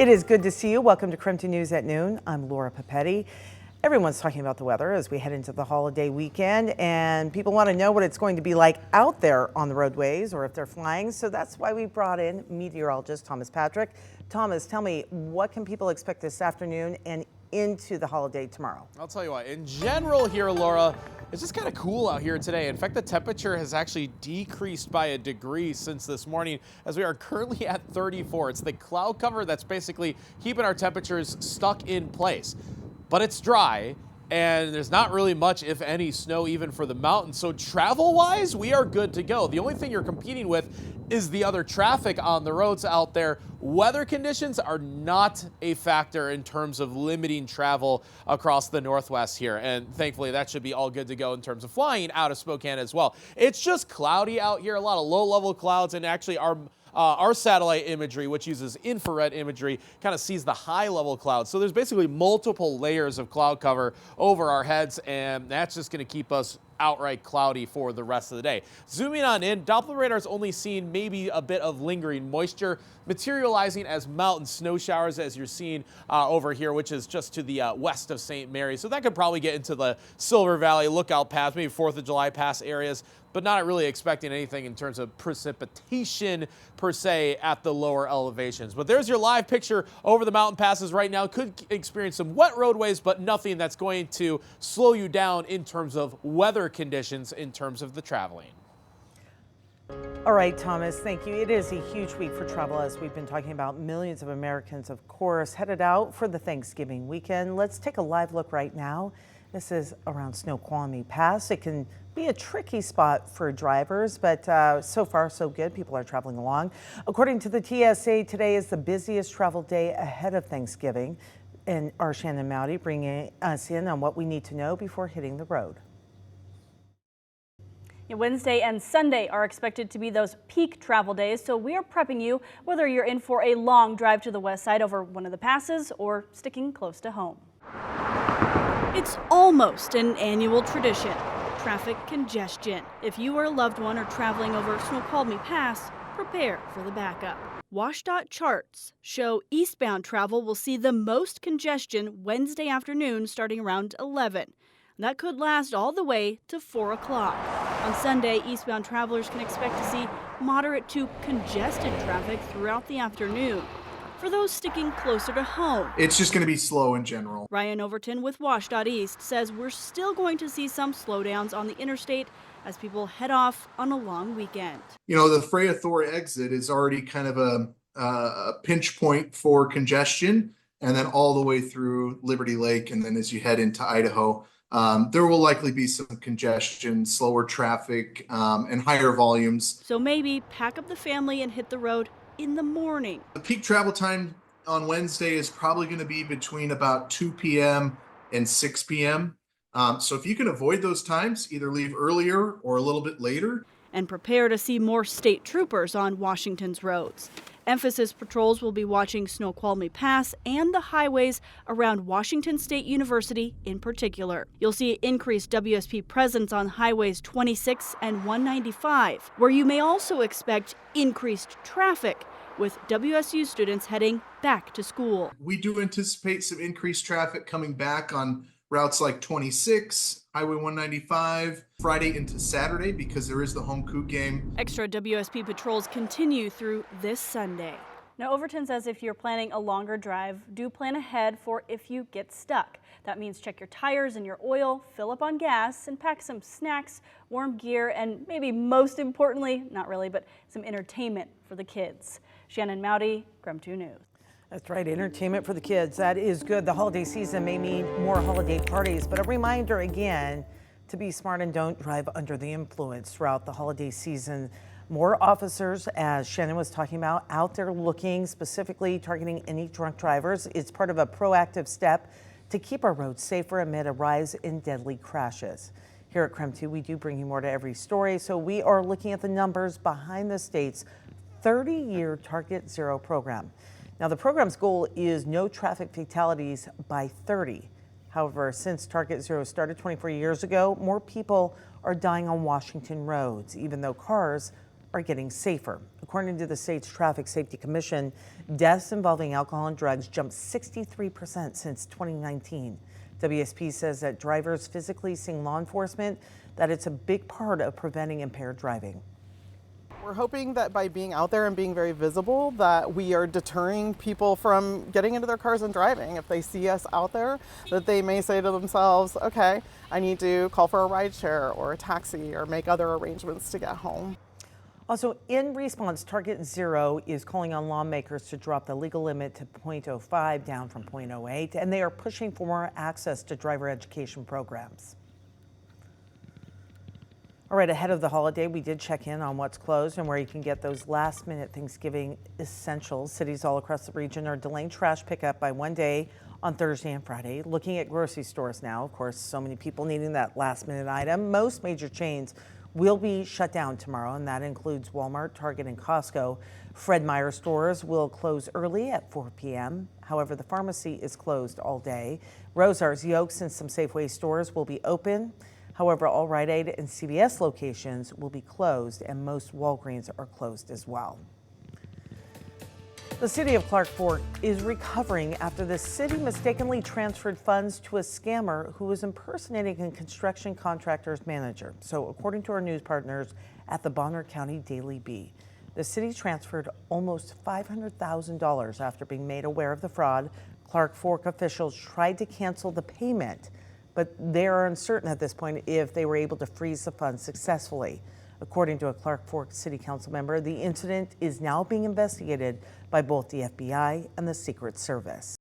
It is good to see you. Welcome to KREM News at noon. I'm Laura Papetti. Everyone's talking about the weather as we head into the holiday weekend, and people want to know what it's going to be like out there on the roadways or if they're flying. So that's why we brought in meteorologist Thomas Patrick. Thomas, tell me, what can people expect this afternoon and into the holiday tomorrow? I'll tell you what, in general here, Laura, it's just kind of cool out here today. In fact, the temperature has actually decreased by a degree since this morning, as we are currently at 34. It's the cloud cover that's basically keeping our temperatures stuck in place. But it's dry, and there's not really much, if any, snow even for the mountains. So travel-wise, we are good to go. The only thing you're competing with is the other traffic on the roads out there. Weather conditions are not a factor in terms of limiting travel across the Northwest here. And thankfully, that should be all good to go in terms of flying out of Spokane as well. It's just cloudy out here, a lot of low-level clouds, and actually our satellite imagery, which uses infrared imagery, kind of sees the high-level clouds. So there's basically multiple layers of cloud cover over our heads, and that's just going to keep us outright cloudy for the rest of the day. Zooming on in, Doppler radar's only seen maybe a bit of lingering moisture materializing as mountain snow showers, as you're seeing over here, which is just to the west of St. Mary. So that could probably get into the Silver Valley Lookout Pass, maybe 4th of July Pass areas, but not really expecting anything in terms of precipitation per se at the lower elevations. But there's your live picture over the mountain passes right now. Could experience some wet roadways, but nothing that's going to slow you down in terms of weather conditions in terms of the traveling. All right, Thomas, thank you. It is a huge week for travel, as we've been talking about. Millions of Americans, of course, headed out for the Thanksgiving weekend. Let's take a live look right now. This is around Snoqualmie Pass. It can be a tricky spot for drivers, but so far so good. People are traveling along. According to the TSA, today is the busiest travel day ahead of Thanksgiving. And our Shannon Mowdy bringing us in on what we need to know before hitting the road. Wednesday and Sunday are expected to be those peak travel days, so we are prepping you whether you're in for a long drive to the west side over one of the passes or sticking close to home. It's almost an annual tradition, traffic congestion. If you or a loved one are traveling over Snoqualmie Pass, prepare for the backup. WashDOT charts show eastbound travel will see the most congestion Wednesday afternoon starting around 11. That could last all the way to 4 o'clock. On Sunday, eastbound travelers can expect to see moderate to congested traffic throughout the afternoon. For those sticking closer to home, it's just going to be slow in general. Ryan Overton with WashDOT East says we're still going to see some slowdowns on the interstate as people head off on a long weekend. You know, the Freya Thor exit is already kind of a pinch point for congestion, and then all the way through Liberty Lake, and then as you head into Idaho, there will likely be some congestion, slower traffic, and higher volumes. So maybe pack up the family and hit the road in the morning. The peak travel time on Wednesday is probably going to be between about 2 p.m. and 6 p.m. So if you can avoid those times, either leave earlier or a little bit later. And prepare to see more state troopers on Washington's roads. Emphasis patrols will be watching Snoqualmie Pass and the highways around Washington State University in particular. You'll see increased WSP presence on highways 26 and 195, where you may also expect increased traffic with WSU students heading back to school. We do anticipate some increased traffic coming back on routes like 26, Highway 195, Friday into Saturday because there is the home Coug game. Extra WSP patrols continue through this Sunday. Now, Overton says if you're planning a longer drive, do plan ahead for if you get stuck. That means check your tires and your oil, fill up on gas, and pack some snacks, warm gear, and maybe most importantly, not really, but some entertainment for the kids. Shannon Mowdy, KREM 2 News. That's right, entertainment for the kids. That is good. The holiday season may mean more holiday parties, but a reminder again to be smart and don't drive under the influence throughout the holiday season. More officers, as Shannon was talking about, out there looking, specifically targeting any drunk drivers. It's part of a proactive step to keep our roads safer amid a rise in deadly crashes. Here at KREM 2, we do bring you more to every story, so we are looking at the numbers behind the state's 30-year Target Zero program. Now, the program's goal is no traffic fatalities by 30. However, since Target Zero started 24 years ago, more people are dying on Washington roads, even though cars are getting safer. According to the state's Traffic Safety Commission, deaths involving alcohol and drugs jumped 63% since 2019. WSP says that drivers physically seeing law enforcement, that it's a big part of preventing impaired driving. We're hoping that by being out there and being very visible that we are deterring people from getting into their cars and driving. If they see us out there, that they may say to themselves, okay, I need to call for a ride share or a taxi or make other arrangements to get home. Also, in response, Target Zero is calling on lawmakers to drop the legal limit to .05 down from .08, and they are pushing for more access to driver education programs. All right, ahead of the holiday, we did check in on what's closed and where you can get those last-minute Thanksgiving essentials. Cities all across the region are delaying trash pickup by one day on Thursday and Friday. Looking at grocery stores now, of course, so many people needing that last-minute item. Most major chains will be shut down tomorrow, and that includes Walmart, Target, and Costco. Fred Meyer stores will close early at 4 p.m. However, the pharmacy is closed all day. Rosar's, Yokes, and some Safeway stores will be open. However, all Rite Aid and CVS locations will be closed, and most Walgreens are closed as well. The city of Clark Fork is recovering after the city mistakenly transferred funds to a scammer who was impersonating a construction contractor's manager. So according to our news partners at the Bonner County Daily Bee, the city transferred almost $500,000 after being made aware of the fraud. Clark Fork officials tried to cancel the payment, but they are uncertain at this point if they were able to freeze the funds successfully. According to a Clark Fork City Council member, the incident is now being investigated by both the FBI and the Secret Service.